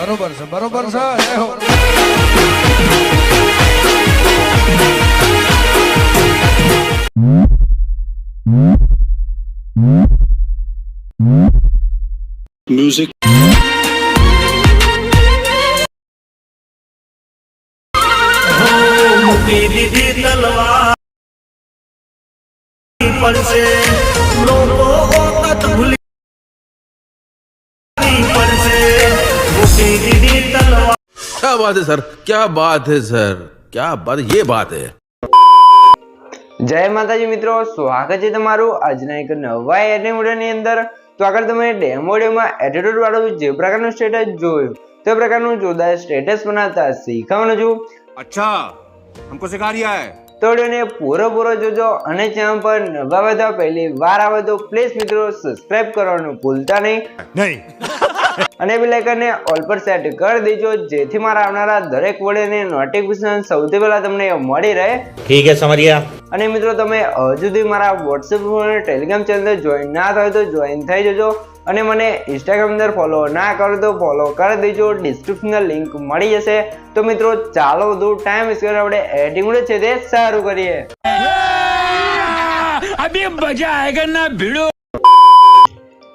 બરોબર છે બરોબર છે જય હો Music. दीदी तलवार पर से लोगों औकात भूली पर से दीदी तलवार। क्या बात है सर, क्या बात है सर, क्या बात, ये बात है। જય માતાજી મિત્રો, સ્વાગત છે તમારું આજના એક નવા એડિટિંગ વિડિયોની અંદર। તો આગળ તમે ડેમો વિડિયોમાં એટીટ્યુડ વાળું જે પ્રકારનું સ્ટેટસ જોયું તે પ્રકારનું જોરદાર સ્ટેટસ બનાવતા શીખવાનું છું। अच्छा हमको सिखा रिया है। તો વિડિયોને પૂરો જોજો અને ચેનલ પર નવા હોય તો પહેલી વાર આવે તો પ્લીઝ મિત્રો સબસ્ક્રાઇબ કરવાનું ભૂલતા નહીં અને બેલ આઇકનને ઓલ પર સેટ કરી દેજો જેથી મારા આવનારા દરેક વિડિયોની નોટિફિકેશન સૌથી પહેલા તમને મળી રહે। ठीक है समझ गया। અને મિત્રો તમે હજુ સુધી મારા WhatsApp અને Telegram ચેનલ જોઈન ના થયો તો જોઈન થઈ જજો અને મને Instagram અંદર ફોલો ના કરો તો ફોલો કરી દેજો, ડિસ્ક્રિપ્શનમાં લિંક મળી જશે। તો મિત્રો ચાલો દૂર ટાઈમ વેસ્ટ કરીને આપણે એડિટિંગ વિડિયો છે તે શરૂ કરીએ। અભી મજા આયેગા ના ભીડો।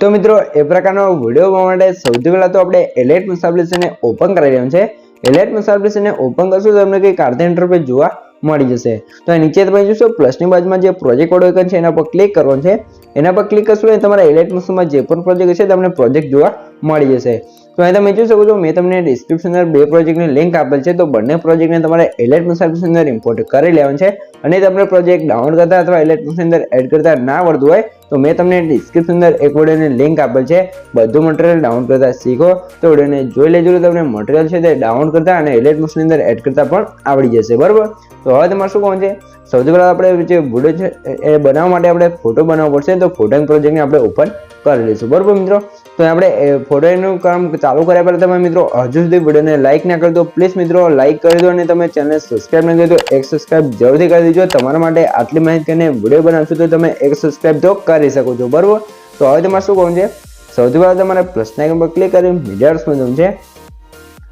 તો મિત્રો એ પ્રકારનો વિડિયો બનાવવા માટે સૌથી પહેલા તો આપણે એલિટ એપ્લિકેશનને ઓપન કરી લેવાનું છે। એલિટ એપ્લિકેશનને ઓપન કરશો તો તમને કંઈક આર્ટ ઇન્ટરફેસ જોવા મળી જશે। તો નીચે તમે જોશો પ્લસની બાજુમાં જે પ્રોજેક્ટ વાળો આઇકન છે એના પર ક્લિક કરવાનું છે। એના પર ક્લિક કરશો એટલે તમારા એલિટ મશીનમાં જે પણ પ્રોજેક્ટ હશે તમને પ્રોજેક્ટ જોવા મળી જશે। તો અહીં તમે જોઈ શકો છો મેં તમને ડિસ્ક્રિપ્શનની અંદર બે પ્રોજેક્ટની લિંક આપેલ છે। તો બંને પ્રોજેક્ટને તમારે એલિટ મશીન અંદર ઇમ્પોર્ટ કરી લેવાનું છે અને તમને પ્રોજેક્ટ ડાઉનલોડ કરતા અથવા એલિટ મશીન અંદર એડ કરતા ના આવડતું હોય તો મેં તમને ડિસ્ક્રિપ્શન અંદર એક વિડિયોની લિંક આપેલ છે, બધું મટીરીયલ ડાઉનલોડ કરતા શીખો। તો વિડિયોને જોઈ લેજો તો તમને મટીરીયલ છે તે ડાઉનલોડ કરતા અને એલિટ મશીન અંદર એડ કરતા પણ આવડી જશે, બરાબર। તો હવે તમારે શું કરવાનું છે, સૌથી પહેલા આપણે જે વિડિયો છે એ બનાવવા માટે આપણે ફોટો બનાવવો પડશે। તો ફોટો પ્રોજેક્ટને આપણે ઓપન કરી લઈશું, બરાબર મિત્રો। તો આપણે ફોટોનું કામ ચાલુ કર્યા પહેલા તમે મિત્રો હજુ સુધી વિડિયોને લાઈક ના કરી દો પ્લીઝ મિત્રો લાઈક કરી દો અને તમે ચેનલને સબસ્ક્રાઇબ ન કરી દો એક સબસ્ક્રાઇબ જરૂરથી કરી દેજો। તમારા માટે આટલી મહેનત કરીને વિડિયો બનાવશો તો તમે એક સબસ્ક્રાઇબ તો કરી શકો છો, બરાબર। તો હવે તમારે શું કરવાનું છે, સૌથી પહેલા તમારે પ્લસના આઇકન પર ક્લિક કરી મીડિયામાં જવાનું છે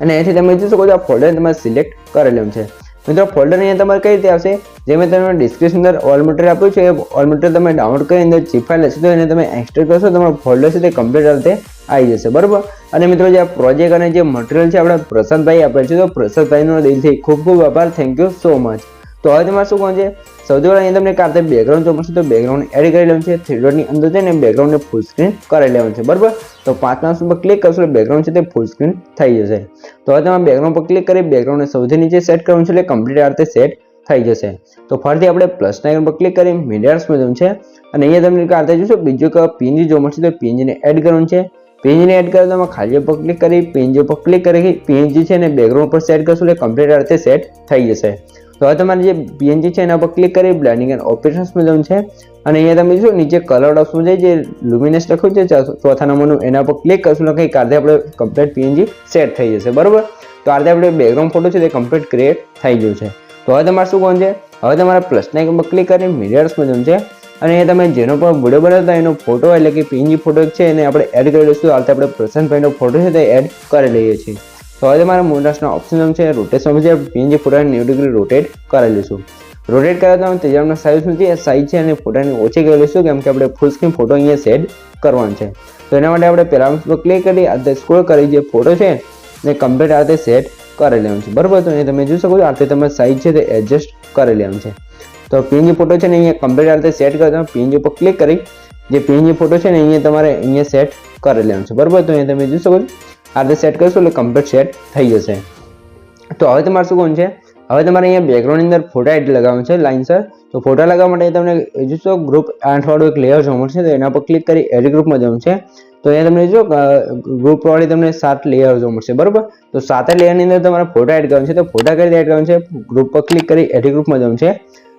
અને અહીંથી તમે જોઈ શકો છો આ ફોલ્ડર તમારે સિલેક્ટ કરી લેવાનું છે। મિત્રો ફોલ્ડર અહીંયા તમારે કઈ રીતે આવશે, જે મેં તમને ડિસ્ક્રિપ્શન અંદર ઓલ મટીરીયલ આપ્યું છે એ ઓલ મટીરીયલ તમે ડાઉનલોડ કરી અંદર ચીપ ફાઇલ હશે તો એને તમે એક્સટ્રેક્ટ કરશો તમારું ફોલ્ડર છે તે કમ્પ્લીટ રીતે આવી જશે, બરાબર। અને મિત્રો જે આ પ્રોજેક્ટ અને જે મટીરીયલ છે આપણે પ્રસાદભાઈ આપેલ છે તો પ્રસાદભાઈનો દિલથી ખૂબ આભાર, થેન્ક યુ સો મચ। તો હવે તમારે શું કરવાનું છે, સૌથી પહેલા અહીંયા તમને કારતે બેકગ્રાઉન્ડ જોવા મળશે તો બેકગ્રાઉન્ડ એડ કરી લેવાનું છે। થ્રી ડોટની અંદર જઈને બેકગ્રાઉન્ડને ફૂલ સ્ક્રીન કરી લેવાનું છે, બરાબર। તો 5 માર્ક્સ પર ક્લિક કરશો એટલે બેકગ્રાઉન્ડ છે તે ફૂલ સ્ક્રીન થઈ જશે। તો હવે તમે બેકગ્રાઉન્ડ પર ક્લિક કરી બેકગ્રાઉન્ડને સૌથી નીચે સેટ કરવાનું છે એટલે કમ્પ્લીટ આ રીતે સેટ થઈ જશે। તો ફરીથી આપણે પ્લસના આઇકન પર ક્લિક કરી મીડિયામાં જવાનું છે અને અહીંયા તમને કારતે જોશો બીજું કે પીએનજી જોવા મળશે તો પીએનજીને એડ કરવાનું છે। પીએનજીને એડ કરવા તમે ખાલી પર ક્લિક કરી પીએનજી પર ક્લિક કરી પીએનજી છે અને બેકગ્રાઉન્ડ પર સેટ કરશો એટલે કમ્પ્લીટ આ રીતે સેટ થઈ જશે। તો હવે તમારે જે પીએનજી છે એના પર ક્લિક કરી બ્લેન્ડિંગ એન્ડ ઓપરેશન્સમાં જવાનું છે અને અહીંયા તમે જોશો નીચે કલર ઓપ્શન છે જે લ્યુમિનસ લખ્યું છે ચોથા નંબરનું એના પર ક્લિક કરશું એટલે કારતે આપણે કમ્પ્લીટ પીએનજી સેટ થઈ જશે, બરાબર। તો આ રીતે આપણે બેકગ્રાઉન્ડ ફોટો છે તે કમ્પ્લીટ ક્રિએટ થઈ ગયું છે। તો હવે તમારે શું કરવાનું છે, હવે તમારે પ્લસના આઇકન પર ક્લિક કરી મિરર્સમાં જવાનું છે અને અહીંયા તમે જેનો પણ વિડીયો બનાવતા એનો ફોટો એટલે કે પીએનજી ફોટો છે એને આપણે એડ કરી લઈશું। આ રીતે આપણે પ્રશાંતભાઈનો ફોટો છે તે એડ કરી લઈએ છીએ। તો હવે તમારે મોનાસનો ઓપ્શન છે રોટેશન છે પીએનજી ફોટોને 90 ડિગ્રી રોટેટ કરી લઈશું। રોટેટ કર્યા તો ત્રીજાનો સાઈઝ નથી એ સાઈઝ છે અને ફોટાની ઓછી કરી લઈશું કેમ કે આપણે ફૂલ સ્ક્રીન ફોટો અહીંયા સેટ કરવાનો છે। તો એના માટે આપણે પહેલા પર ક્લિક કરી આ રીતે સ્ક્રોલ કરી જે ફોટો છે ને કમ્પ્લીટ આ રીતે સેટ કરી લેવાનું છે, બરાબર। તો અહીંયા તમે જોઈ શકો છો આ રીતે તમે સાઈઝ છે તે એડજસ્ટ કરી લેવાનું છે। તો પીએનજી ફોટો છે ને અહીંયા કમ્પ્લીટ આ રીતે સેટ કરી દો। પીએનજી પર ક્લિક કરી જે પીએનજી ફોટો છે ને અહીંયા તમારે અહીંયા સેટ કરી લેવાનું છે, બરાબર। તો અહીંયા તમે જોઈ શકો છો આ રીતે સેટ કરશો એટલે કમ્પ્લીટ સેટ થઈ જશે। તો હવે તમારે શું કરવાનું છે, હવે તમારે અહીંયા બેકગ્રાઉન્ડની અંદર ફોટા એડ લગાવવાનું છે લાઇનસર। તો ફોટા લગાવવા માટે તમને જોશો ગ્રુપ 8 વાળું એક લેયર જોવા મળશે તો એના પર ક્લિક કરી એડિટ ગ્રુપમાં જવાનું છે। તો અહીંયા તમને જો ગ્રુપ વાળી તમને 7 લેયર જોવા મળશે, બરાબર। તો 7 લેયરની અંદર તમારે ફોટા એડ કરવાનું છે। તો ફોટા કરી એડ કરવાનું છે, ગ્રુપ પર ક્લિક કરી એડિટ ગ્રુપમાં જવાનું છે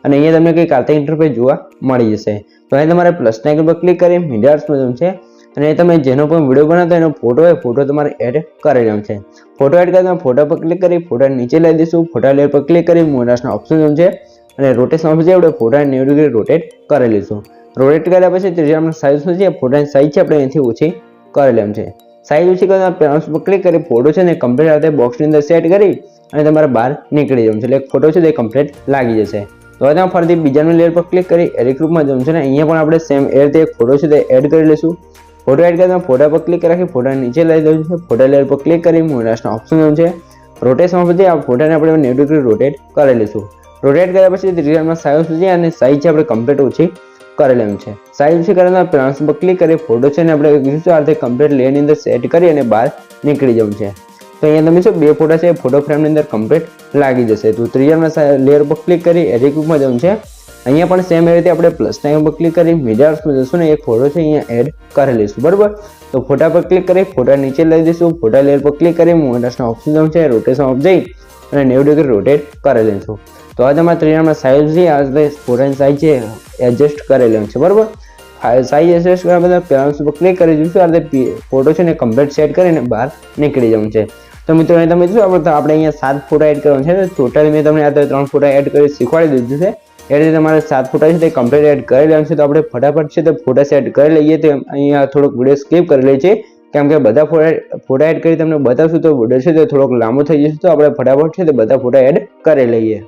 અને અહીંયા તમને કંઈક આર્ટ ઇન્ટરફેસ જોવા મળી જશે। તો અહીં તમારે પ્લસના આઇકન પર ક્લિક કરી મીડિયામાં જવાનું છે અને તમે જેનો પણ વિડીયો બનાવતા એનો ફોટો હોય ફોટો તમારે એડ કરી લેવાનો છે। ફોટો એડ કરતા ફોટા પર ક્લિક કરી ફોટા નીચે લઈ દઈશું। ફોટા લેયર પર ક્લિક કરી મોનાસનો ઓપ્શન છે અને રોટેશન ઓપ્શન છે આપણે ફોટાને 90 ડિગ્રી રોટેટ કરી લઈશું। રોટેટ કર્યા પછી ત્રીજા સાઈઝ છે ફોટાની સાઈઝ છે આપણે અહીંથી ઓછી કરી લેવાનું છે। સાઈઝ ઓછી કરવા પેનલ્સ પર ક્લિક કરી ફોટો છે ને કમ્પ્લીટ આ રીતે બોક્સની અંદર સેટ કરી અને તમારે બહાર નીકળી જવાનું છે, એટલે ફોટો છે તે કમ્પ્લીટ લાગી જશે. તો હવે તમે ફરીથી બીજાનું લેયર પર ક્લિક કરી એડિટ ગ્રુપમાં જવાનું છે ને અહીંયા પણ આપણે સેમ એ રીતે એક ફોટો છે તે એડ કરી લઈશું. ફોટો એડ કરી ફોટા પર ક્લિક રાખી ફોટા નીચે લઈ દેવું છે. ફોટા લેયર પર ક્લિક કરી મોનાસનો ઓપ્શન જવાનું છે. રોટેશનમાં પછી આ ફોટાને આપણે 90 ડિગ્રી રોટેટ કરી લઈશું. રોટેટ કર્યા પછી ત્રિજ્યામાં સાઈઝ છે અને સાઈઝ છે આપણે કમ્પ્લીટ ઓછી કરી લેવું છે. સાઈઝ ઓછી કરીને પ્લાન્સ પર ક્લિક કરી ફોટો છે ને આપણે આ રીતે કમ્પ્લીટ લેયરની અંદર સેટ કરી અને બહાર નીકળી જવું છે. તો અહીંયા તમે શું બે ફોટા છે ફોટો ફ્રેમની અંદર કમ્પ્લીટ લાગી જશે. તો ત્રીજામાં લેયર પર ક્લિક કરી એડિટ ગ્રુપમાં જવું છે. અહીંયા પણ સેમ એ રીતે આપણે પ્લસ સાઇન પર ક્લિક કરી મીડિયામાં જશું ને એક ફોટો છે અહીંયા એડ કરી લઈશું, બરાબર. તો ફોટા પર ક્લિક કરી ફોટા નીચે લઈ દઈશું. ફોટા લેયર પર ક્લિક કરી મોનાસનો ઓપ્શન જવું છે, રોટેશન ઓફ જઈ અને 90 ડિગ્રી રોટેટ કરી લઈશું. તો હવે તમારે ત્રીજામાં સાઈઝ છે આ રીતે ફોટાની સાઈઝ છે એડજસ્ટ કરી લેવું છે, બરાબર. સાઈઝ એડજસ્ટ કરવા બધા પેનલ્સ પર ક્લિક કરી દઈશું. આ રીતે ફોટો છે ને કમ્પ્લીટ સેટ કરીને બહાર નીકળી જવું છે. તો મિત્રો અહીં તમે જોશો આપણે અહીંયા 7 ફોટા એડ કરવાના છે. ટોટલ મેં તમને આ 3 ફોટા એડ કરી શીખવાડી દીધું છે. એ રીતે તમારે 7 ફોટા છે તે કમ્પ્લીટ એડ કરી લેવાનું છે. તો આપણે ફટાફટ છે તો ફોટા સેટ કરી લઈએ. તો અહીંયા થોડોક વિડીયો સ્કીપ કરી લઈએ છીએ કેમ કે બધા ફોટા એડ કરી તમને બતાવશું તો વિડીયો છે તે થોડોક લાંબો થઈ જશે. તો આપણે ફટાફટ છે તે બધા ફોટા એડ કરી લઈએ.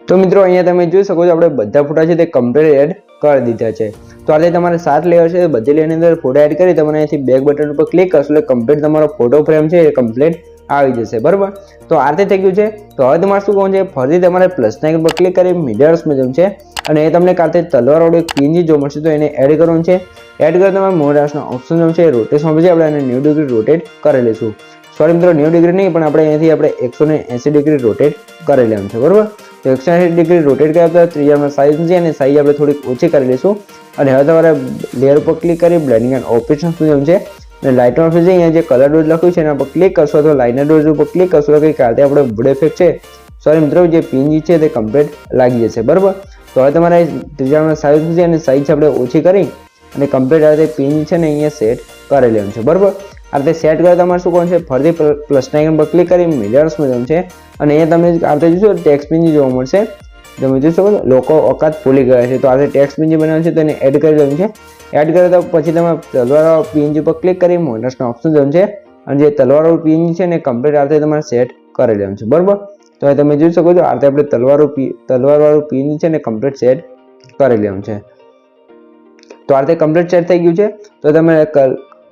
તો મિત્રો અહીંયા તમે જોઈ શકો છો આપણે બધા ફોટા છે તે કમ્પ્લીટ એડ કરી દીધા છે. તો આજે તમારે 7 લેયર છે બધી લેયરની અંદર ફોટા એડ કરી તમારે અહીંથી બેક બટન ઉપર ક્લિક કરશો એટલે કમ્પ્લીટ તમારો ફોટો ફ્રેમ છે એ કમ્પ્લીટ આવી જશે, બરાબર. તો આ રીતે થઈ ગયું છે. તો હવે તમારે શું કરવાનું છે ફરીથી તમારે પ્લસ આઇકન પર ક્લિક કરી મિરર્સમાં જવું છે અને એ તમને કાતે તલવારવાળું એક પીએનજી જોવા મળશે તો એને એડ કરવાનું છે. એડ કરી તમારે મોનાસનો ઓપ્શન જવું છે. રોટેશનમાં પછી આપણે એને 90 ડિગ્રી રોટેટ કરી લઈશું. સોરી મિત્રો 90 ડિગ્રી નહીં પણ આપણે અહીંયાથી આપણે 180 ડિગ્રી રોટેટ કરી લેવાનું છે, બરાબર. તો 180 ડિગ્રી રોટેટ કર્યા તો ત્રીજામાં સાઈઝ છે અને સાઈઝ આપણે થોડીક ઓછી કરી લઈશું. અને હવે તમારે લેયર પર ક્લિક કરી બ્લેન્ડિંગ એન્ડ ઓપરેશન્સ જવું છે અને લાઇટમાં પછી અહીંયા જે કલર ડોઝ લખ્યું છે એના પર ક્લિક કરશો તો લાઇનર ડોઝ ઉપર ક્લિક કરશો તો કંઈક કાતે આપણે વુડ ઇફેક્ટ છે સોરી મિત્રો જે પીએનજી છે તે કમ્પ્લીટ લાગી જશે, બરાબર. તો હવે તમારે ત્રીજામાં સાઈઝ છે અને સાઈઝ આપણે ઓછી કરી અને કમ્પ્લીટ આ રીતે પીએનજી છે ને અહીંયા સેટ કરી લેવાનું છે, બરાબર. આ રીતે સેટ કરી તમારે શું કરવાનું છે ફરીથી પ્લસ આઇકન પર ક્લિક કરી મિરર્સમાં જવાનું છે અને અહીંયા તમે આ રીતે જોશો ટેક્સ્ટ પીએનજી જોવા મળશે. તમે જોઈ શકો લોકો ઓકાત ભૂલી ગયા છે તો આ રીતે ટેક્સ્ટ પીએનજી બનાવવાનું છે તો એને એડ કરી દેવાનું છે. એડ કરે તો પછી તમે તલવાર પીએનજી પર ક્લિક કરી મોનાસનો ઓપ્શન જવાનું છે અને જે તલવારવાળું પીએનજી છે ને કમ્પ્લીટ આ રીતે તમારે સેટ કરી લેવાનું છે, બરાબર. તો હવે તમે જોઈ શકો છો આ રીતે આપણે તલવારવાળું પીએનજી છે ને કમ્પ્લીટ સેટ કરી લેવાનું છે. તો આ રીતે કમ્પ્લીટ સેટ થઈ ગયું છે. તો તમે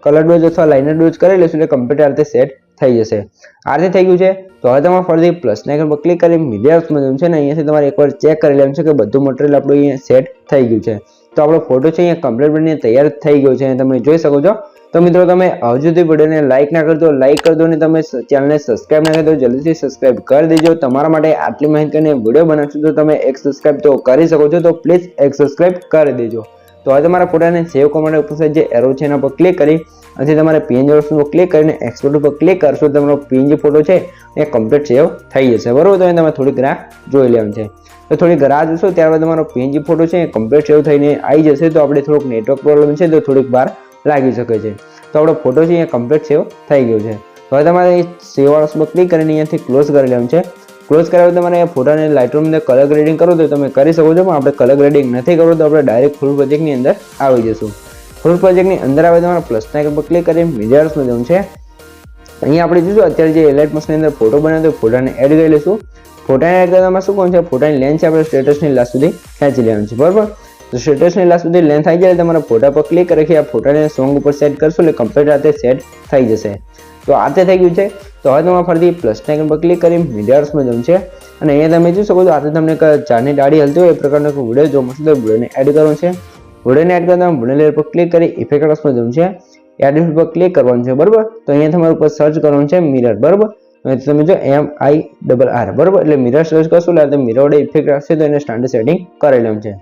કલર ડોઝ અથવા લાઇનર ડોઝ કરી લેશો એટલે કમ્પ્લીટ આ રીતે સેટ થઈ જશે. આ રીતે થઈ ગયું છે. તો હવે તમારે ફરીથી પ્લસ આઇકન પર ક્લિક કરી મીડિયામાં જવું છે ને અહીંયાથી તમારે એકવાર ચેક કરી લેવાનું છે કે બધું મટીરિયલ આપણું અહીંયા સેટ થઈ ગયું છે. તો આપણો ફોટો છે અહીંયા કમ્પ્લીટ બનીને તૈયાર થઈ ગયો છે તમે જોઈ શકો છો. તો મિત્રો તમે હજુ સુધી વિડીયોને લાઇક ના કરતો લાઇક કરી દો અને તમે ચેનલને સબસ્ક્રાઇબ ના કરતો જલ્દીથી સબસ્ક્રાઇબ કરી દેજો. તમારા માટે આટલી માહિતીને વિડીયો બનાવશું તો તમે એક સબસ્ક્રાઇબ તો કરી શકો છો. તો પ્લીઝ એક સબસ્ક્રાઇબ કરી દેજો. તો હવે તમારા ફોટાને સેવ કરવા માટે ઉપર જે એરો છે એના પર ક્લિક કરી અને તમારે પીએનજી ઓપ્શન પર ક્લિક કરીને એક્સપોર્ટ ઉપર ક્લિક કરશો તો તમારો પીએનજી ફોટો છે એ કમ્પ્લીટ સેવ થઈ જશે, બરાબર. તો તમે થોડીક રાહ જોઈ લેવાનું છે. તો થોડીક રાહ જોશો ત્યારબાદ તમારો પીએનજી ફોટો છે એ કમ્પ્લીટ સેવ થઈને આવી જશે. તો આપણે થોડુંક નેટવર્ક પ્રોબ્લેમ છે તો થોડીક વાર લાગી શકે છે. તો આપણો ફોટો છે એ કમ્પ્લીટ સેવ થઈ ગયો છે. હવે તમારે સેવ ઓપ્શન પર ક્લિક કરીને અહીંયાથી ક્લોઝ કરી લેવાનું છે. ક્લોઝ કર્યા પછી તમારે ફોટાને લાઇટરૂમ અંદર કલર ગ્રેડિંગ કરો તો તમે કરી શકો છો પણ આપણે કલર ગ્રેડિંગ નથી કરવું તો આપણે ડાયરેક્ટ ફૂલ પ્રોજેક્ટની અંદર આવી જશું. ફૂલ પ્રોજેક્ટની અંદર આવે તમારે પ્લસ આઇકન પર ક્લિક કરી મિરર્સમાં જવું છે. અહીંયા આપણે જોઈશું અત્યારે જે એલાઇટ મશીનની અંદર ફોટો બનાવ્યો તો ફોટાને એડ કરી લઈશું. ફોટાને એડ કરવામાં શું કોણ છે ફોટાની લેન્થ છે આપણે સ્ટેટસની લાસ્ટ સુધી ખેંચી લેવાનું છે, બરાબર. તો સ્ટેટસની લાસ્ટ સુધી લેન્થ થઈ જાય તમારા ફોટા પર ક્લિક કરી આ ફોટાને સોંગ ઉપર સેટ કરશો એટલે કમ્પ્લીટ આ રીતે સેટ થઈ જશે. તો આ રીતે થઈ ગયું છે. તો હવે તમારે ફરીથી પ્લસ આઇકન પર ક્લિક કરી મિરર્સમાં જવું છે અને અહીંયા તમે જોઈ શકો છો આ તમને ચારની ડાળી હલતી હોય એ પ્રકારનો વિડીયો જોવા મળશે તો વિડીયોને એડ કરવાનું છે. વિડીયોને એડ કરતા વિડીયો લેયર પર ક્લિક કરી ઇફેક્ટ્સમાં જવું છે. એડ પર ક્લિક કરવાનું છે, બરાબર. તો અહીંયા તમારે ઉપર સર્ચ કરવાનું છે મિરર, બરાબર. તમે જો MIRR, બરાબર. એટલે મિરર સર્ચ કરશો એટલે મિરર વડે ઇફેક્ટ રાખશે તો એને સ્ટાન્ડર્ડ સેટિંગ કરી લેવાનું છે.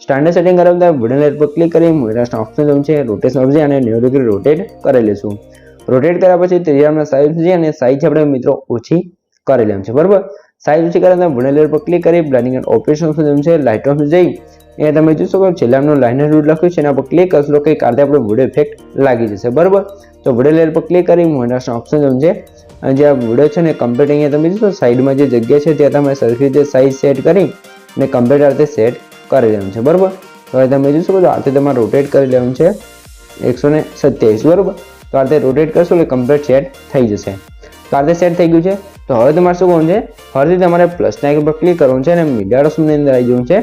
સ્ટાન્ડર્ડ સેટિંગ કરાવતા વિડીયો લેયર પર ક્લિક કરી મિરર્સના ઓપ્શન જવું છે. રોટેશન ઓપ્શન અને 90 ડિગ્રી રોટેટ કરી લેશું. રોટેટ કર્યા પછી ત્રીજામાં સાઈઝ છે અને સાઈઝ આપણે મિત્રો ઓછી કરી લેવાનું છે, બરાબર. સાઈઝ ઓછી કર્યા વિડીયો લેયર પર ક્લિક કરી બ્લેન્ડિંગ એન્ડ ઓપરેશન જવું છે. લાઇટમાં જઈ એ તમે જોઈ શકો છેલ્લાનું લાઇનર રૂટ લખ્યું છે એના પર ક્લિક કરશો તો કંઈક કારણે આપણે વિડીયો ઇફેક્ટ લાગી જશે, બરાબર. તો વિડીયો લેયર પર ક્લિક કરી મોનાસનો ઓપ્શન જવું છે અને જે આ વિડીયો છે ને કમ્પ્લીટ અહીંયા તમે જોશો સાઈડમાં જે જગ્યા છે ત્યાં તમે સરખી રીતે સાઈઝ સેટ કરી અને કમ્પ્લીટ આ રીતે સેટ કરી લેવાનું છે, બરાબર. તો હવે તમે જોઈ શકો છો આ રીતે તમારે રોટેટ કરી લેવાનું છે 127, બરાબર. તો આ રીતે રોટેટ કરશો એટલે કમ્પ્લીટ સેટ થઈ જશે. તો આ રીતે સેટ થઈ ગયું છે. તો હવે તમારે શું કરવાનું છે, ફરીથી તમારે પ્લસના આઇકન પર ક્લિક કરવાનું છે અને મીડિયા ડોસની અંદર આવી જવું છે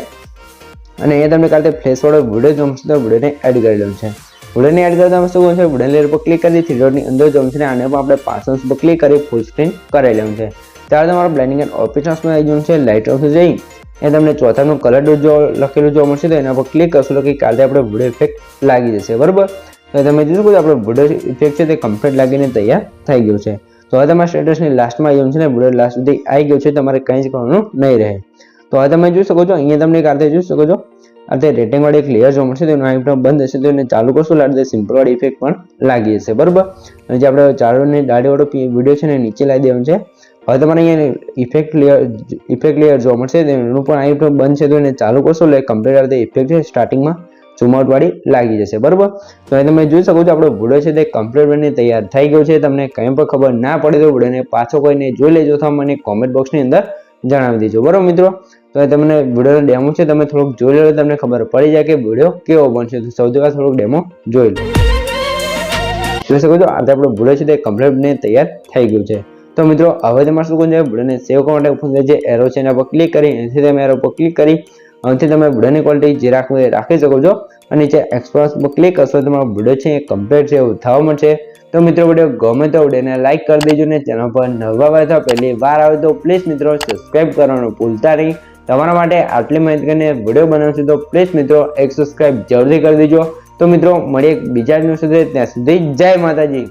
અને અહીંયા તમને કાલે ફ્લેશ વાળો વિડીયો જમશે તો વિડીયોને એડ કરી લેવાનું છે. વિડીયોને એડ કરતા તમે શું કરવાનું છે, વિડીયો લેયર પર ક્લિક કરી 3 ડોટની અંદર જવું છે અને આને પણ આપણે 5 પર ક્લિક કરી ફૂલ સ્ક્રીન કરાવી લેવાનું છે. ત્યારે તમારે બ્લેન્ડિંગ એન્ડ ઓપ્શન્સમાં આવી જવું છે. લાઇટ ઓફ જઈ એ તમને ચોથાનું કલર ડોટ જો લખેલું જોવા મળશે તો એના પર ક્લિક કરશો એટલે કે કાલે આપણે વિડીયો ઇફેક્ટ લાગી જશે. બરાબર, તો તમે જોશો કે આપણો વિડીયો ઇફેક્ટ છે તે કમ્પ્લીટ લાગીને તૈયાર થઈ ગયું છે. તો હવે તમારા સ્ટેટસની લાસ્ટમાં આવી ગયું છે ને વિડીયો લાસ્ટ સુધી આવી ગયું છે, તમારે કંઈ જ કરવાનું નહીં રહે. તો હવે તમે જોઈ શકો છો, અહીંયા તમને કાલે જોઈ શકો છો આ તે રેટિંગ વાળી એક લેયર જોવા મળશે તો એનો આઇટમ બંધ હશે તો એને ચાલુ કરશો એટલે સિમ્પલ વાળી ઇફેક્ટ પણ લાગી જશે. બરાબર, અને જે આપણે ચારોની દાઢી વાળો વિડીયો છે ને નીચે લાવી દેવાનું છે. હવે તમારે અહીંયા ઇફેક્ટ લેયર જોવા મળશે એનું પણ આઇટમ બંધ છે તો એને ચાલુ કરશો એટલે કમ્પ્લીટ આ ઇફેક્ટ છે સ્ટાર્ટિંગમાં ઝૂમઆઉટ વાળી લાગી જશે. બરાબર, તો અહીં તમે જોઈ શકો છો આપણો વિડીયો છે તે કમ્પ્લીટ બનીને તૈયાર થઈ ગયો છે. તમને કંઈ પણ ખબર ના પડે તો વિડીયોને પાછો કોઈને જોઈ લેજો તો મને કોમેન્ટ બોક્સની અંદર જણાવી દેજો. બરાબર મિત્રો, તો તમને વિડીયોનો ડેમો છે તમે થોડુંક જોઈ લો તમને ખબર પડી જાય કે વિડીયો કેવો બનશે. તો સૌથી પહેલા થોડુંક ડેમો જોઈ લો. જોઈ શકો છો આજે આપણો વિડીયો છે તે કમ્પ્લીટ બનીને તૈયાર થઈ ગયું છે. તો મિત્રો હવે તમારે શું કરવું છે, વિડીયોને સેવ કરવા માટે ઉપર જે એરો છે એના પર ક્લિક કરી એનાથી તમે એરો પર ક્લિક કરી અહીંથી તમે વિડીયોની ક્વોલિટી જે રાખવું એ રાખી શકો છો અને નીચે એક્સપ્રેસ પર ક્લિક કરશો તમારો વિડીયો છે એ કમ્પ્લીટ છે એવું થવા મળશે. તો મિત્રો વિડીયો ગમે તો વિડીયોને લાઈક કરી દેજો ને ચેનલ પર નવા આવે તો પહેલી વાર આવે તો પ્લીઝ મિત્રો સબસ્ક્રાઈબ કરવાનું ભૂલતા નહીં. તમારા માટે આટલી માહિતી કરીને વિડીયો બનાવશું તો પ્લીઝ મિત્રો એક સબસ્ક્રાઈબ જરૂરથી કરી દેજો. તો મિત્રો મળીએ બીજા દિવસ સુધી, ત્યાં સુધી જય માતાજી.